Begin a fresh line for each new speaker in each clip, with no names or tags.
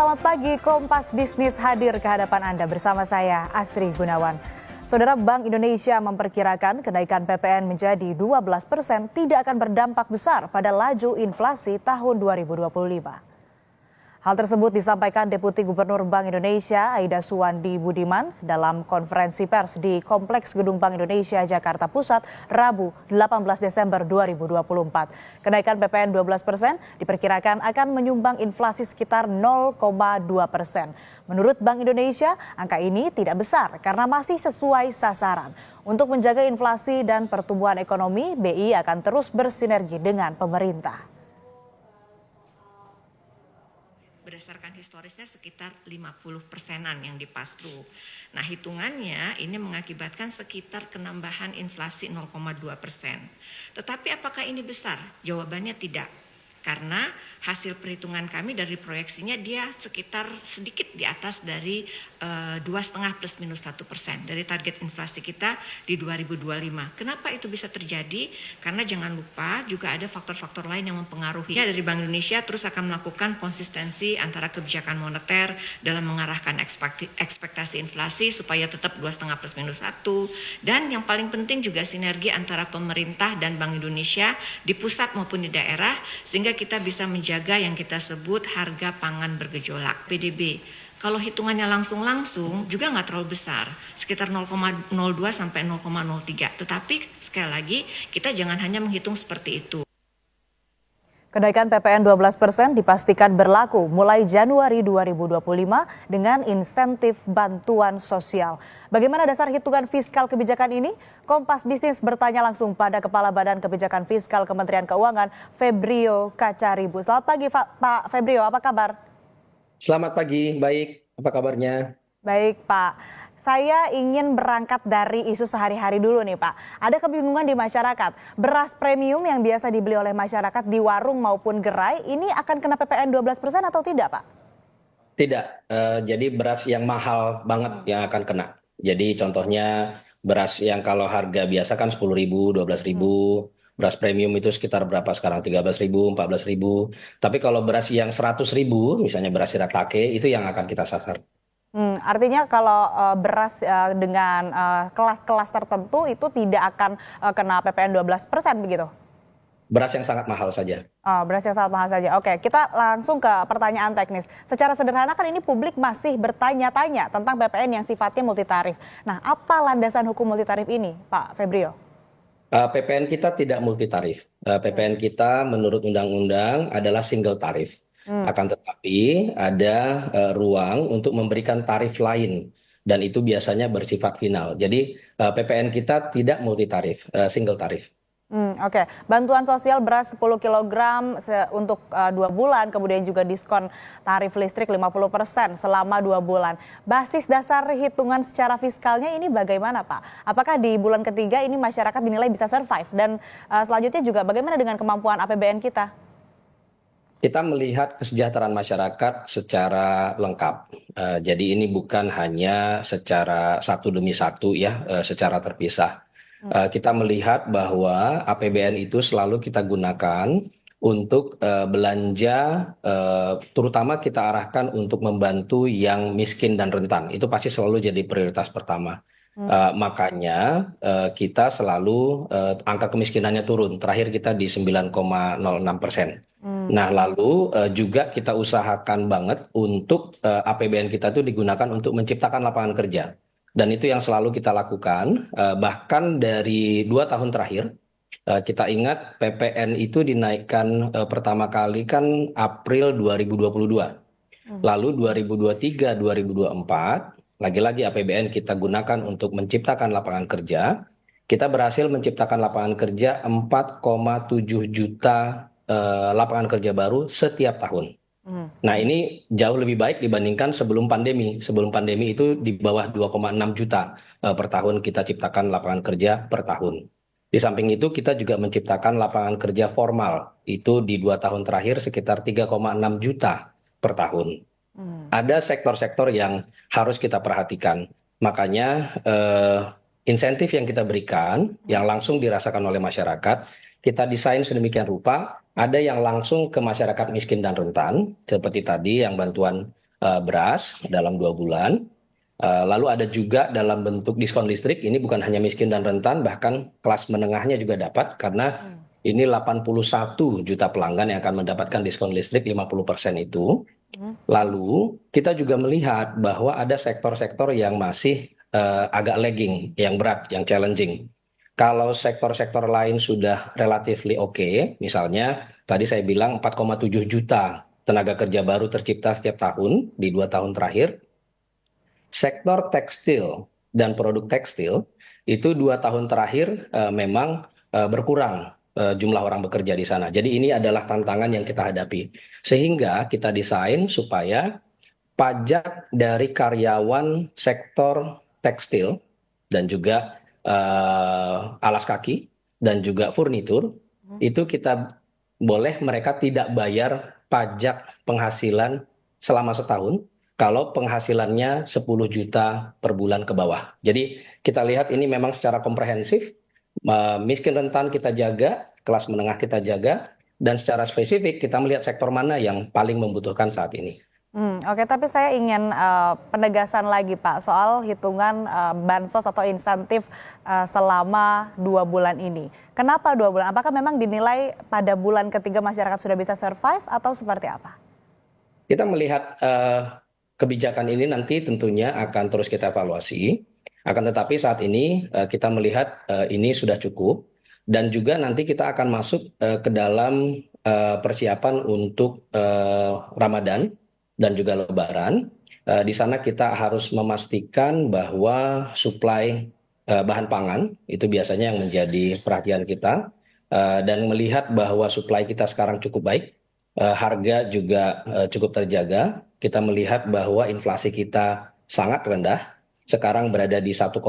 Selamat pagi, Kompas Bisnis hadir ke hadapan Anda bersama saya, Asri Gunawan. Saudara, Bank Indonesia memperkirakan kenaikan PPN menjadi 12% tidak akan berdampak besar pada laju inflasi tahun 2025. Hal tersebut disampaikan Deputi Gubernur Bank Indonesia Aida Suwandi Budiman dalam konferensi pers di Kompleks Gedung Bank Indonesia Jakarta Pusat Rabu 18 Desember 2024. Kenaikan PPN 12% diperkirakan akan menyumbang inflasi sekitar 0,2%. Menurut Bank Indonesia, angka ini tidak besar karena masih sesuai sasaran. Untuk menjaga inflasi dan pertumbuhan ekonomi, BI akan terus bersinergi dengan pemerintah.
Berdasarkan historisnya sekitar 50%-an yang dipastru. Nah, hitungannya ini mengakibatkan sekitar penambahan inflasi 0,2%. Tetapi apakah ini besar? Jawabannya tidak. Karena hasil perhitungan kami dari proyeksinya dia sekitar sedikit di atas dari 2,5 plus minus 1% dari target inflasi kita di 2025. Kenapa itu bisa terjadi? Karena jangan lupa juga ada faktor-faktor lain yang mempengaruhi. Dari Bank Indonesia terus akan melakukan konsistensi antara kebijakan moneter dalam mengarahkan ekspektasi inflasi supaya tetap 2,5 plus minus 1. Dan yang paling penting juga sinergi antara pemerintah dan Bank Indonesia di pusat maupun di daerah sehingga kita bisa menjaga yang kita sebut harga pangan bergejolak PDB. Kalau hitungannya langsung juga nggak terlalu besar, sekitar 0,02 sampai 0,03. Tetapi sekali lagi kita jangan hanya menghitung seperti itu.
Kenaikan PPN 12% dipastikan berlaku mulai Januari 2025 dengan insentif bantuan sosial. Bagaimana dasar hitungan fiskal kebijakan ini? Kompas Bisnis bertanya langsung pada Kepala Badan Kebijakan Fiskal Kementerian Keuangan, Febrio Kacaribu. Selamat pagi, Pak Febrio, apa kabar?
Selamat pagi, baik. Apa kabarnya?
Baik, Pak. Saya ingin berangkat dari isu sehari-hari dulu nih, Pak. Ada kebingungan di masyarakat. Beras premium yang biasa dibeli oleh masyarakat di warung maupun gerai, ini akan kena PPN 12% atau tidak, Pak?
Tidak. Jadi beras yang mahal banget yang akan kena. Jadi contohnya beras yang kalau harga biasa kan 10.000, 12.000. Beras premium itu sekitar berapa sekarang? 13.000, 14.000. Tapi kalau beras yang 100.000, misalnya beras Shiratake, itu yang akan kita sasar.
Artinya kalau beras dengan kelas-kelas tertentu itu tidak akan kena PPN 12% begitu?
Beras yang sangat mahal saja.
Oh, beras yang sangat mahal saja. Oke, kita langsung ke pertanyaan teknis. Secara sederhana kan ini publik masih bertanya-tanya tentang PPN yang sifatnya multitarif. Nah, apa landasan hukum multitarif ini, Pak Febrio?
PPN kita tidak multitarif. PPN kita menurut undang-undang adalah single tarif. Akan tetapi ada ruang untuk memberikan tarif lain dan itu biasanya bersifat final. Jadi PPN kita tidak multitarif, single tarif.
Oke. Bantuan sosial beras 10 kg untuk 2 bulan, kemudian juga diskon tarif listrik 50% selama 2 bulan. Basis dasar hitungan secara fiskalnya ini bagaimana, Pak? Apakah di bulan ketiga ini masyarakat dinilai bisa survive? Dan selanjutnya juga bagaimana dengan kemampuan APBN kita?
Kita melihat kesejahteraan masyarakat secara lengkap. Jadi ini bukan hanya secara satu demi satu ya, secara terpisah. Kita melihat bahwa APBN itu selalu kita gunakan untuk belanja, terutama kita arahkan untuk membantu yang miskin dan rentan. Itu pasti selalu jadi prioritas pertama. Makanya kita selalu angka kemiskinannya turun. Terakhir kita di 9,06%. Nah, lalu juga kita usahakan banget untuk APBN kita itu digunakan untuk menciptakan lapangan kerja. Dan itu yang selalu kita lakukan. Bahkan dari 2 tahun terakhir, kita ingat PPN itu dinaikkan pertama kali kan April 2022. Lalu 2023, 2024, lagi-lagi APBN kita gunakan untuk menciptakan lapangan kerja. Kita berhasil menciptakan lapangan kerja 4,7 juta lapangan kerja baru setiap tahun. Nah, ini jauh lebih baik dibandingkan sebelum pandemi. Sebelum pandemi itu di bawah 2,6 juta per tahun kita ciptakan lapangan kerja per tahun. Di samping itu kita juga menciptakan lapangan kerja formal. Itu di 2 tahun terakhir sekitar 3,6 juta per tahun. Ada sektor-sektor yang harus kita perhatikan. Makanya insentif yang kita berikan, yang langsung dirasakan oleh masyarakat, kita desain sedemikian rupa, ada yang langsung ke masyarakat miskin dan rentan, seperti tadi yang bantuan beras dalam 2 bulan. Lalu ada juga dalam bentuk diskon listrik, ini bukan hanya miskin dan rentan, bahkan kelas menengahnya juga dapat, karena ini 81 juta pelanggan yang akan mendapatkan diskon listrik 50% itu. Lalu kita juga melihat bahwa ada sektor-sektor yang masih agak lagging, yang berat, yang challenging. Kalau sektor-sektor lain sudah relatively oke, misalnya tadi saya bilang 4,7 juta tenaga kerja baru tercipta setiap tahun di 2 tahun terakhir. Sektor tekstil dan produk tekstil itu 2 tahun terakhir memang berkurang jumlah orang bekerja di sana. Jadi ini adalah tantangan yang kita hadapi. Sehingga kita desain supaya pajak dari karyawan sektor tekstil dan juga alas kaki dan juga furnitur itu kita boleh mereka tidak bayar pajak penghasilan selama setahun kalau penghasilannya 10 juta per bulan ke bawah. Jadi kita lihat ini memang secara komprehensif, miskin rentan kita jaga, kelas menengah kita jaga, dan secara spesifik kita melihat sektor mana yang paling membutuhkan saat ini.
Oke, tapi saya ingin penegasan lagi Pak soal hitungan bansos atau insentif selama 2 bulan ini. Kenapa 2 bulan? Apakah memang dinilai pada bulan ketiga masyarakat sudah bisa survive atau seperti apa?
Kita melihat kebijakan ini nanti tentunya akan terus kita evaluasi. Akan tetapi saat ini kita melihat ini sudah cukup, dan juga nanti kita akan masuk ke dalam persiapan untuk Ramadan dan juga Lebaran. Di sana kita harus memastikan bahwa suplai bahan pangan itu biasanya yang menjadi perhatian kita, dan melihat bahwa suplai kita sekarang cukup baik, harga juga cukup terjaga. Kita melihat bahwa inflasi kita sangat rendah, sekarang berada di 1,6%,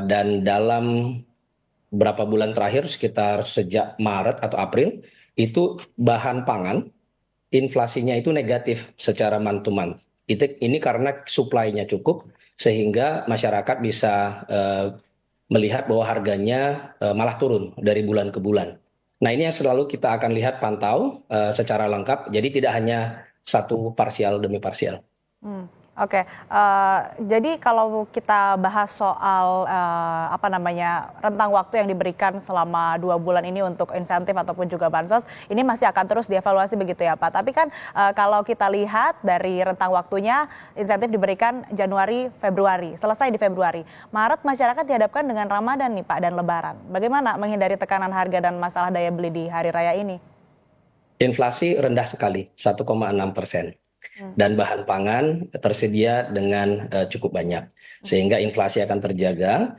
dan dalam beberapa bulan terakhir sekitar sejak Maret atau April itu bahan pangan inflasinya itu negatif secara month to month. Ini karena suplainya cukup sehingga masyarakat bisa melihat bahwa harganya malah turun dari bulan ke bulan. Nah, ini yang selalu kita akan lihat pantau secara lengkap. Jadi tidak hanya satu parsial demi parsial.
Oke, jadi kalau kita bahas soal rentang waktu yang diberikan selama 2 bulan ini untuk insentif ataupun juga bansos, ini masih akan terus dievaluasi begitu ya Pak. Tapi kan kalau kita lihat dari rentang waktunya, insentif diberikan Januari, Februari, selesai di Februari. Maret masyarakat dihadapkan dengan Ramadan nih Pak dan Lebaran. Bagaimana menghindari tekanan harga dan masalah daya beli di hari raya ini?
Inflasi rendah sekali, 1,6%. Dan bahan pangan tersedia dengan cukup banyak, sehingga inflasi akan terjaga,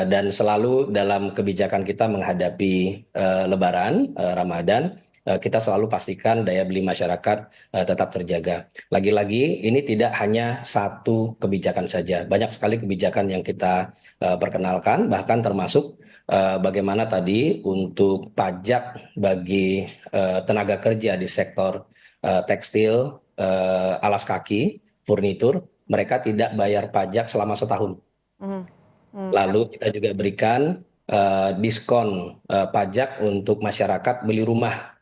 dan selalu dalam kebijakan kita menghadapi Lebaran, Ramadan, kita selalu pastikan daya beli masyarakat tetap terjaga. Lagi-lagi ini tidak hanya satu kebijakan saja, banyak sekali kebijakan yang kita perkenalkan, bahkan termasuk bagaimana tadi untuk pajak bagi tenaga kerja di sektor tekstil, alas kaki, furnitur, mereka tidak bayar pajak selama setahun. Lalu kita juga berikan diskon pajak untuk masyarakat beli rumah.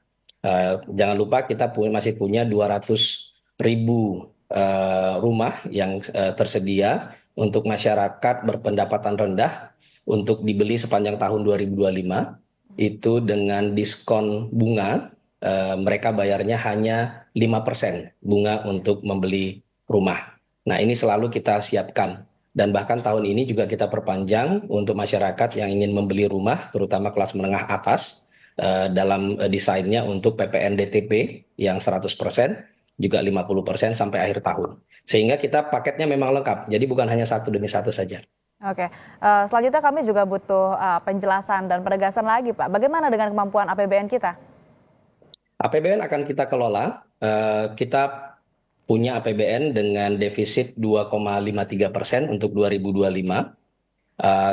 Jangan lupa kita masih punya 200.000 rumah yang tersedia untuk masyarakat berpendapatan rendah untuk dibeli sepanjang tahun 2025. Itu dengan diskon bunga. Mereka bayarnya hanya 5% bunga untuk membeli rumah. Nah, ini selalu kita siapkan. Dan bahkan tahun ini juga kita perpanjang untuk masyarakat yang ingin membeli rumah, terutama kelas menengah atas, dalam desainnya untuk PPN DTP yang 100%, juga 50% sampai akhir tahun. Sehingga kita paketnya memang lengkap, jadi bukan hanya satu demi satu saja.
Oke, selanjutnya kami juga butuh penjelasan dan penegasan lagi Pak. Bagaimana dengan kemampuan APBN kita?
APBN akan kita kelola, kita punya APBN dengan defisit 2,53% untuk 2025.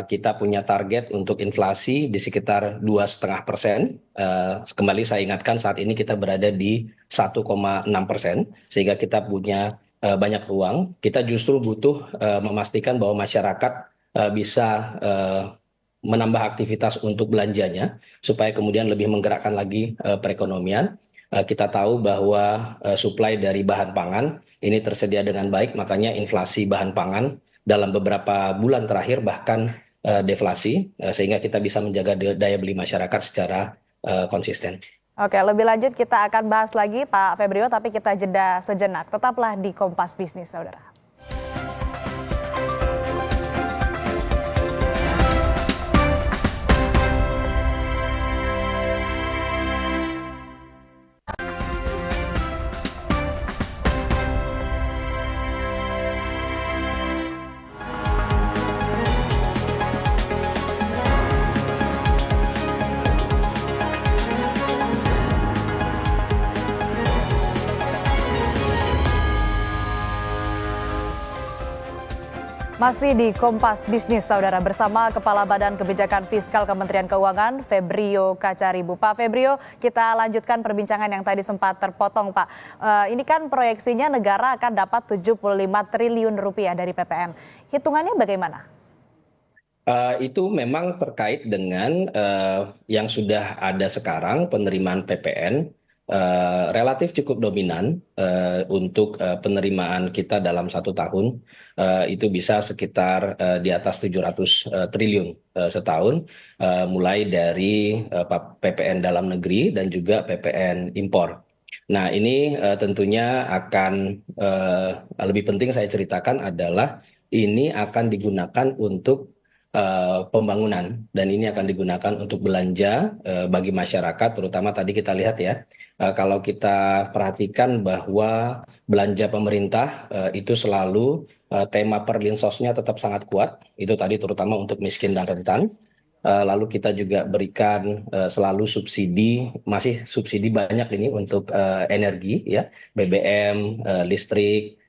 Kita punya target untuk inflasi di sekitar 2,5%. Kembali saya ingatkan saat ini kita berada di 1,6%, sehingga kita punya banyak ruang. Kita justru butuh memastikan bahwa masyarakat bisa menambah aktivitas untuk belanjanya supaya kemudian lebih menggerakkan lagi perekonomian. Kita tahu bahwa supply dari bahan pangan ini tersedia dengan baik, makanya inflasi bahan pangan dalam beberapa bulan terakhir bahkan deflasi, sehingga kita bisa menjaga daya beli masyarakat secara konsisten.
Oke, lebih lanjut kita akan bahas lagi Pak Febrio, tapi kita jeda sejenak. Tetaplah di Kompas Bisnis, Saudara. Masih di Kompas Bisnis, Saudara, bersama Kepala Badan Kebijakan Fiskal Kementerian Keuangan, Febrio Kacaribu. Pak Febrio, kita lanjutkan perbincangan yang tadi sempat terpotong, Pak. Ini kan proyeksinya negara akan dapat 75 triliun rupiah dari PPN. Hitungannya bagaimana?
Itu memang terkait dengan yang sudah ada sekarang penerimaan PPN relatif cukup dominan untuk penerimaan kita dalam 1 tahun. Itu bisa sekitar di atas 700 triliun setahun, mulai dari PPN dalam negeri dan juga PPN impor. Nah, ini tentunya akan lebih penting saya ceritakan adalah ini akan digunakan untuk pembangunan, dan ini akan digunakan untuk belanja bagi masyarakat, terutama tadi kita lihat ya, kalau kita perhatikan bahwa belanja pemerintah itu selalu tema perlinsosnya tetap sangat kuat, itu tadi terutama untuk miskin dan rentan. Lalu kita juga berikan selalu subsidi, masih subsidi banyak ini untuk energi ya, BBM, listrik,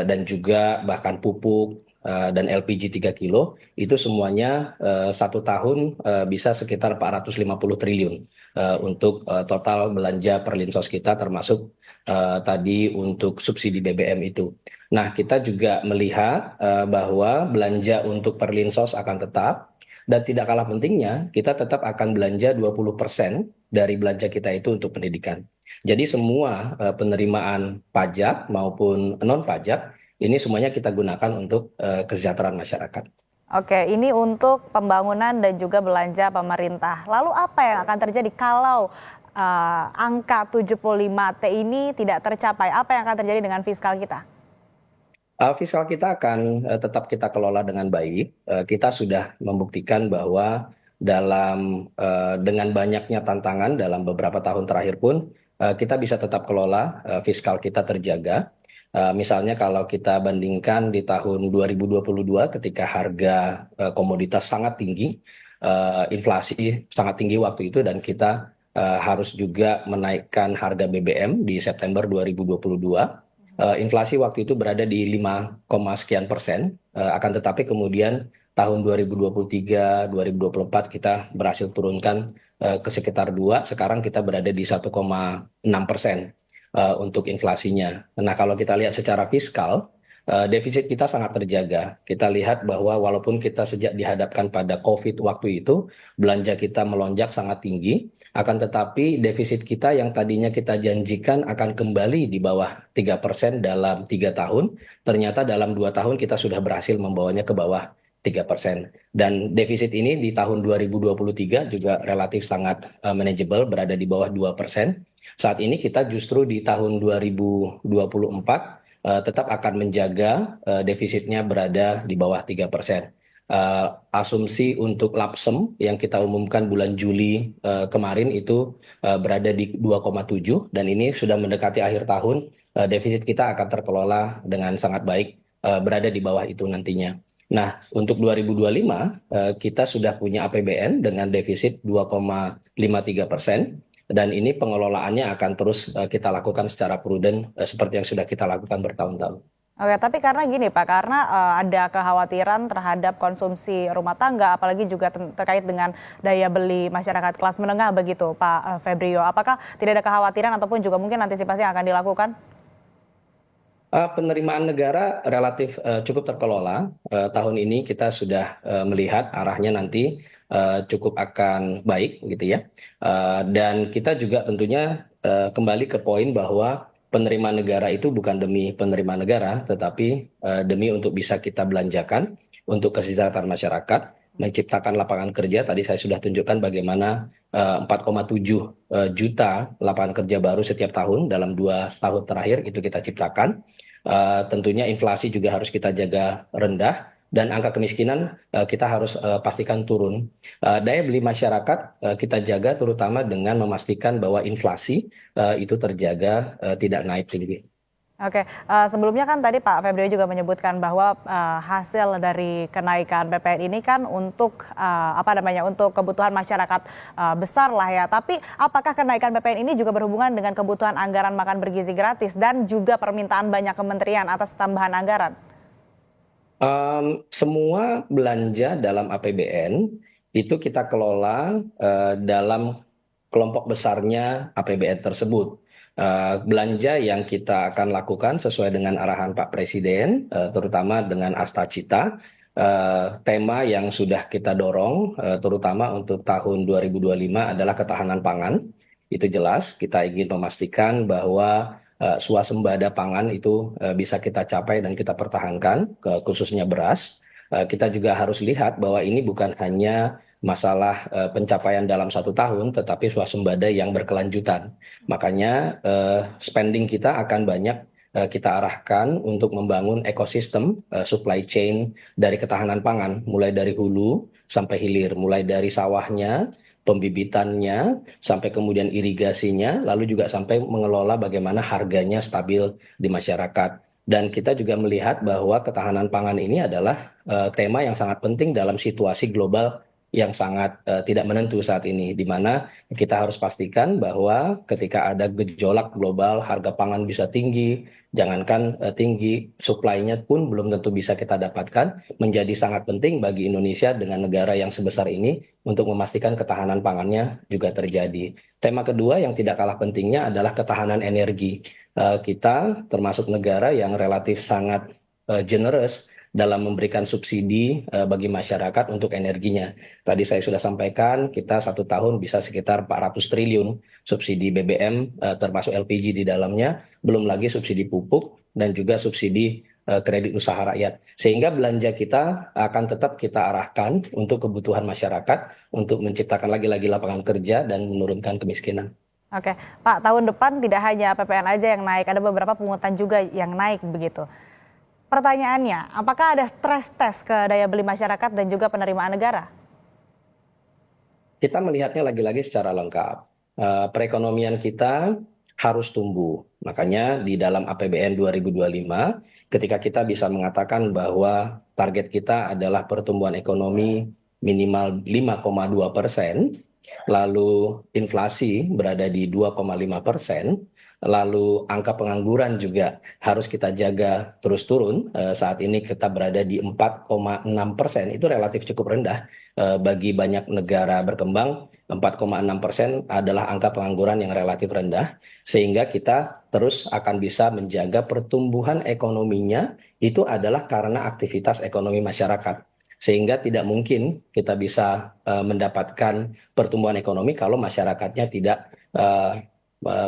dan juga bahkan pupuk dan LPG 3 kilo, itu semuanya 1 tahun bisa sekitar 450 triliun untuk total belanja perlinsos kita, termasuk tadi untuk subsidi BBM itu. Nah, kita juga melihat bahwa belanja untuk perlinsos akan tetap, dan tidak kalah pentingnya, kita tetap akan belanja 20% dari belanja kita itu untuk pendidikan. Jadi semua penerimaan pajak maupun non-pajak, ini semuanya kita gunakan untuk kesejahteraan masyarakat.
Oke, ini untuk pembangunan dan juga belanja pemerintah. Lalu apa yang akan terjadi kalau angka 75T ini tidak tercapai? Apa yang akan terjadi dengan fiskal kita?
Fiskal kita akan tetap kita kelola dengan baik. Kita sudah membuktikan bahwa dengan banyaknya tantangan dalam beberapa tahun terakhir pun kita bisa tetap kelola, fiskal kita terjaga. Misalnya kalau kita bandingkan di tahun 2022 ketika harga komoditas sangat tinggi, inflasi sangat tinggi waktu itu, dan kita harus juga menaikkan harga BBM di September 2022. Inflasi waktu itu berada di 5, sekian persen, akan tetapi kemudian tahun 2023, 2024 kita berhasil turunkan ke sekitar 2, sekarang kita berada di 1,6% untuk inflasinya. Nah, kalau kita lihat secara fiskal, defisit kita sangat terjaga. Kita lihat bahwa walaupun kita sejak dihadapkan pada COVID waktu itu, belanja kita melonjak sangat tinggi, akan tetapi defisit kita yang tadinya kita janjikan akan kembali di bawah 3% dalam 3 tahun, ternyata dalam 2 tahun kita sudah berhasil membawanya ke bawah 3%. Dan defisit ini di tahun 2023 juga relatif sangat manageable, berada di bawah 2%. Saat ini kita justru di tahun 2024 tetap akan menjaga defisitnya berada di bawah 3%. Asumsi untuk lapsem yang kita umumkan bulan Juli kemarin itu berada di 2,7, dan ini sudah mendekati akhir tahun, defisit kita akan terkelola dengan sangat baik, berada di bawah itu nantinya. Nah, untuk 2025 kita sudah punya APBN dengan defisit 2,53%. Dan ini pengelolaannya akan terus kita lakukan secara prudent seperti yang sudah kita lakukan bertahun-tahun.
Oke, tapi karena gini Pak, karena ada kekhawatiran terhadap konsumsi rumah tangga, apalagi juga terkait dengan daya beli masyarakat kelas menengah begitu Pak Febrio. Apakah tidak ada kekhawatiran ataupun juga mungkin antisipasi yang akan dilakukan?
Penerimaan negara relatif cukup terkelola. Tahun ini kita sudah melihat arahnya nanti cukup akan baik gitu ya. Dan kita juga tentunya kembali ke poin bahwa penerimaan negara itu bukan demi penerimaan negara, tetapi demi untuk bisa kita belanjakan untuk kesejahteraan masyarakat, menciptakan lapangan kerja. Tadi saya sudah tunjukkan bagaimana 4,7 juta lapangan kerja baru setiap tahun dalam 2 tahun terakhir itu kita ciptakan. Tentunya inflasi juga harus kita jaga rendah dan angka kemiskinan kita harus pastikan turun. Daya beli masyarakat kita jaga terutama dengan memastikan bahwa inflasi itu terjaga tidak naik tinggi.
Oke, sebelumnya kan tadi Pak Febrio juga menyebutkan bahwa hasil dari kenaikan PPN ini kan untuk untuk kebutuhan masyarakat besar lah ya. Tapi apakah kenaikan PPN ini juga berhubungan dengan kebutuhan anggaran makan bergizi gratis dan juga permintaan banyak kementerian atas tambahan anggaran?
Semua belanja dalam APBN itu kita kelola dalam kelompok besarnya APBN tersebut. Belanja yang kita akan lakukan sesuai dengan arahan Pak Presiden, terutama dengan Astacita, tema yang sudah kita dorong, terutama untuk tahun 2025 adalah ketahanan pangan. Itu jelas, kita ingin memastikan bahwa swasembada pangan itu bisa kita capai dan kita pertahankan, khususnya beras. Kita juga harus lihat bahwa ini bukan hanya masalah pencapaian dalam 1 tahun, tetapi swasembada yang berkelanjutan. Makanya spending kita akan banyak kita arahkan untuk membangun ekosistem supply chain dari ketahanan pangan, mulai dari hulu sampai hilir, mulai dari sawahnya, pembibitannya, sampai kemudian irigasinya, lalu juga sampai mengelola bagaimana harganya stabil di masyarakat. Dan kita juga melihat bahwa ketahanan pangan ini adalah tema yang sangat penting dalam situasi global yang sangat tidak menentu saat ini, di mana kita harus pastikan bahwa ketika ada gejolak global, harga pangan bisa tinggi, jangankan tinggi, supply-nya pun belum tentu bisa kita dapatkan, menjadi sangat penting bagi Indonesia dengan negara yang sebesar ini untuk memastikan ketahanan pangannya juga terjadi. Tema kedua yang tidak kalah pentingnya adalah ketahanan energi. Kita termasuk negara yang relatif sangat generous dalam memberikan subsidi bagi masyarakat untuk energinya. Tadi saya sudah sampaikan, kita 1 tahun bisa sekitar 400 triliun subsidi BBM, termasuk LPG di dalamnya, belum lagi subsidi pupuk dan juga subsidi kredit usaha rakyat. Sehingga belanja kita akan tetap kita arahkan untuk kebutuhan masyarakat, untuk menciptakan lagi-lagi lapangan kerja dan menurunkan kemiskinan.
Oke, Pak, tahun depan tidak hanya PPN aja yang naik, ada beberapa pungutan juga yang naik begitu. Pertanyaannya, apakah ada stres tes ke daya beli masyarakat dan juga penerimaan negara?
Kita melihatnya lagi-lagi secara lengkap. Perekonomian kita harus tumbuh. Makanya di dalam APBN 2025, ketika kita bisa mengatakan bahwa target kita adalah pertumbuhan ekonomi minimal 5,2%, lalu inflasi berada di 2,5%, lalu angka pengangguran juga harus kita jaga terus turun. Saat ini kita berada di 4,6%, itu relatif cukup rendah bagi banyak negara berkembang. 4,6% adalah angka pengangguran yang relatif rendah, sehingga kita terus akan bisa menjaga pertumbuhan ekonominya itu adalah karena aktivitas ekonomi masyarakat. Sehingga tidak mungkin kita bisa mendapatkan pertumbuhan ekonomi kalau masyarakatnya tidak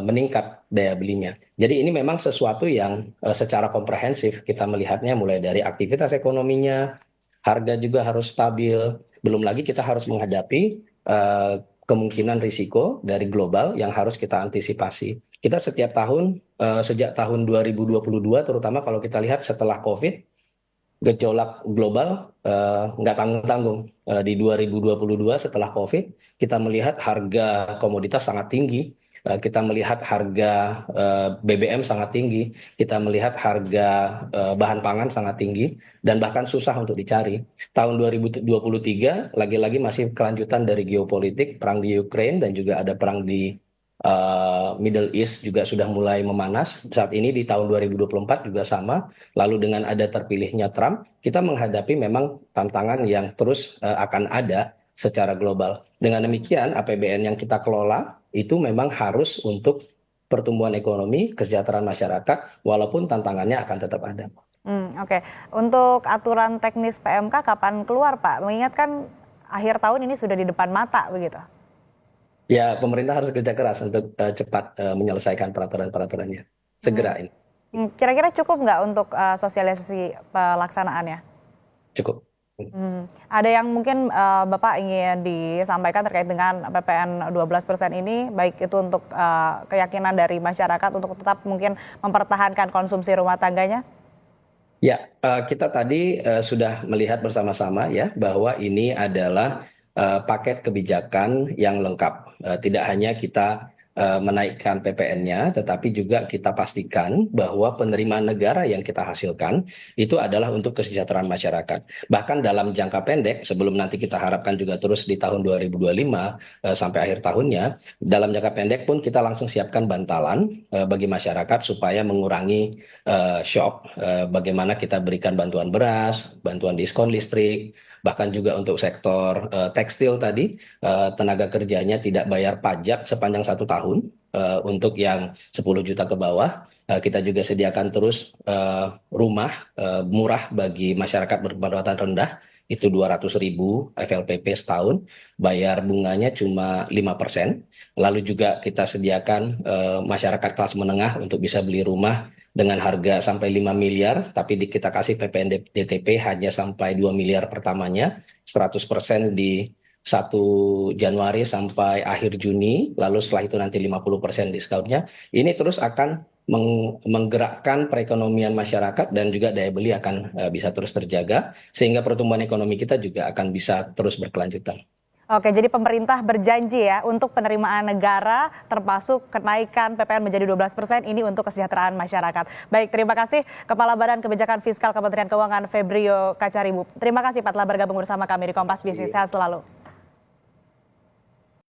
meningkat daya belinya. Jadi ini memang sesuatu yang secara komprehensif kita melihatnya, mulai dari aktivitas ekonominya, harga juga harus stabil, belum lagi kita harus menghadapi kemungkinan risiko dari global yang harus kita antisipasi. Kita setiap tahun, sejak tahun 2022 terutama kalau kita lihat setelah COVID, gejolak global nggak tanggung-tanggung. Di 2022 setelah COVID, kita melihat harga komoditas sangat tinggi. Kita melihat harga BBM sangat tinggi, kita melihat harga bahan pangan sangat tinggi, dan bahkan susah untuk dicari. Tahun 2023 lagi-lagi masih kelanjutan dari geopolitik, perang di Ukraine dan juga ada perang di Middle East juga sudah mulai memanas. Saat ini di tahun 2024 juga sama. Lalu dengan ada terpilihnya Trump, kita menghadapi memang tantangan yang terus akan ada secara global. Dengan demikian, APBN yang kita kelola itu memang harus untuk pertumbuhan ekonomi, kesejahteraan masyarakat, walaupun tantangannya akan tetap ada.
Oke. Untuk aturan teknis PMK kapan keluar, Pak? Mengingat kan akhir tahun ini sudah di depan mata begitu.
Ya, pemerintah harus kerja keras untuk cepat menyelesaikan peraturan-peraturannya. Segera ini.
Kira-kira cukup nggak untuk sosialisasi pelaksanaannya?
Cukup.
Ada yang mungkin Bapak ingin disampaikan terkait dengan PPN 12% ini, baik itu untuk keyakinan dari masyarakat untuk tetap mungkin mempertahankan konsumsi rumah tangganya?
Ya, kita tadi sudah melihat bersama-sama ya bahwa ini adalah paket kebijakan yang lengkap. Tidak hanya kita menaikkan PPN-nya, tetapi juga kita pastikan bahwa penerimaan negara yang kita hasilkan itu adalah untuk kesejahteraan masyarakat. Bahkan dalam jangka pendek, sebelum nanti kita harapkan juga terus di tahun 2025 sampai akhir tahunnya, dalam jangka pendek pun kita langsung siapkan bantalan bagi masyarakat supaya mengurangi shock. Bagaimana kita berikan bantuan beras, bantuan diskon listrik, bahkan juga untuk sektor tekstil tadi, tenaga kerjanya tidak bayar pajak sepanjang 1 tahun untuk yang 10 juta ke bawah. Kita juga sediakan terus rumah murah bagi masyarakat berpendapatan rendah, itu 200.000 FLPP setahun, bayar bunganya cuma 5%. Lalu juga kita sediakan masyarakat kelas menengah untuk bisa beli rumah dengan harga sampai 5 miliar, tapi kita kasih PPN DTP hanya sampai 2 miliar pertamanya, 100% di 1 Januari sampai akhir Juni, lalu setelah itu nanti 50% diskonnya. Ini terus akan menggerakkan perekonomian masyarakat dan juga daya beli akan bisa terus terjaga, sehingga pertumbuhan ekonomi kita juga akan bisa terus berkelanjutan.
Oke, jadi pemerintah berjanji ya untuk penerimaan negara termasuk kenaikan PPN menjadi 12% ini untuk kesejahteraan masyarakat. Baik, terima kasih Kepala Badan Kebijakan Fiskal Kementerian Keuangan Febrio Kacaribu. Terima kasih Pak telah bergabung bersama kami di Kompas Bisnis. Sehat selalu.